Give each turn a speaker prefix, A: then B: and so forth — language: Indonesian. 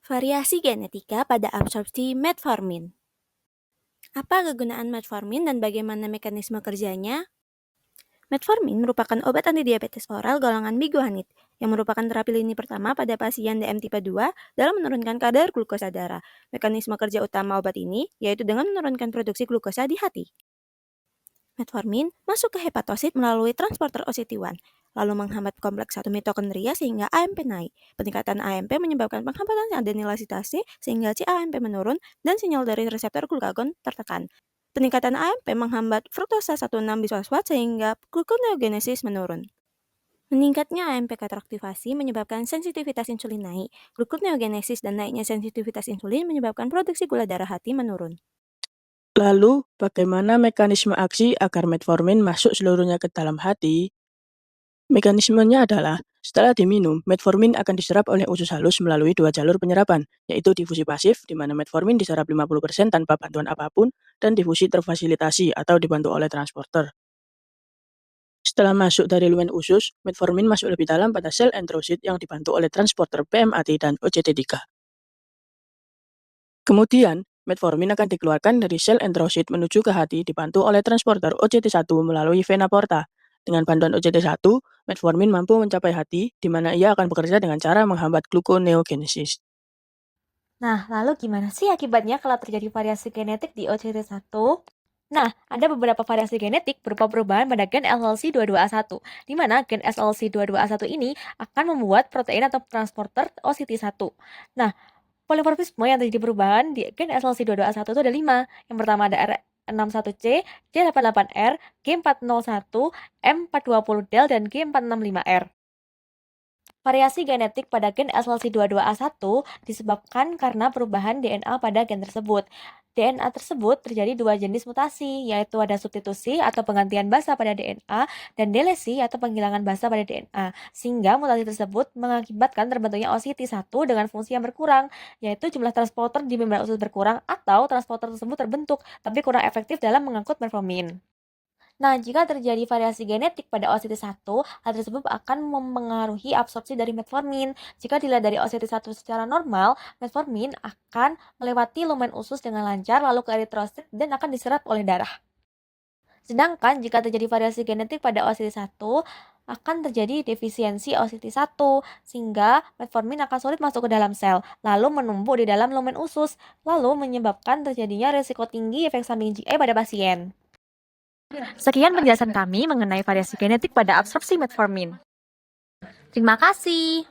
A: Variasi genetika pada absorpsi metformin. Apa kegunaan metformin dan bagaimana mekanisme kerjanya? Metformin merupakan obat antidiabetes oral golongan biguanid yang merupakan terapi lini pertama pada pasien DM tipe 2 dalam menurunkan kadar glukosa darah. Mekanisme kerja utama obat ini yaitu dengan menurunkan produksi glukosa di hati. Metformin masuk ke hepatosit melalui transporter OCT1, lalu menghambat kompleks 1 mitokondria sehingga AMP naik. Peningkatan AMP menyebabkan penghambatan adenylacitase sehingga CAMP menurun dan sinyal dari reseptor glukagon tertekan. Peningkatan AMP menghambat fruktosa 1,6 bisfosfat sehingga gluconeogenesis menurun. Meningkatnya AMP teraktivasi menyebabkan sensitivitas insulin naik. Gluconeogenesis dan naiknya sensitivitas insulin menyebabkan produksi gula darah hati menurun.
B: Lalu, bagaimana mekanisme aksi agar metformin masuk seluruhnya ke dalam hati? Mekanismenya adalah, setelah diminum, metformin akan diserap oleh usus halus melalui dua jalur penyerapan, yaitu difusi pasif, di mana metformin diserap 50% tanpa bantuan apapun, dan difusi terfasilitasi atau dibantu oleh transporter. Setelah masuk dari lumen usus, metformin masuk lebih dalam pada sel enterosit yang dibantu oleh transporter PMAT dan OCT3. Kemudian, metformin akan dikeluarkan dari sel enterosit menuju ke hati dibantu oleh transporter OCT1 melalui vena porta. Dengan bantuan OCT1, metformin mampu mencapai hati, di mana ia akan bekerja dengan cara menghambat gluconeogenesis.
C: Nah, lalu gimana sih akibatnya kalau terjadi variasi genetik di OCT1? Nah, ada beberapa variasi genetik berupa perubahan pada gen SLC22A1, di mana gen SLC22A1 ini akan membuat protein atau transporter OCT1. Nah, polimorfisme yang terjadi perubahan di gen SLC22A1 itu ada 5. Yang pertama ada R61C, J88R, G401, M420del, dan G465R. Variasi genetik pada gen SLC22A1 disebabkan karena perubahan DNA pada gen tersebut. DNA tersebut terjadi dua jenis mutasi, yaitu ada substitusi atau penggantian basa pada DNA dan delesi atau penghilangan basa pada DNA, sehingga mutasi tersebut mengakibatkan terbentuknya OCT1 dengan fungsi yang berkurang, yaitu jumlah transporter di membran usus berkurang atau transporter tersebut terbentuk, tapi kurang efektif dalam mengangkut metformin. Nah, jika terjadi variasi genetik pada OCT1, hal tersebut akan mempengaruhi absorpsi dari metformin. Jika dilihat dari OCT1 secara normal, metformin akan melewati lumen usus dengan lancar lalu ke eritrosit dan akan diserap oleh darah. Sedangkan jika terjadi variasi genetik pada OCT1, akan terjadi defisiensi OCT1, sehingga metformin akan sulit masuk ke dalam sel, lalu menumpuk di dalam lumen usus, lalu menyebabkan terjadinya risiko tinggi efek samping GI pada pasien. Sekian penjelasan kami mengenai variasi genetik pada absorpsi metformin. Terima kasih.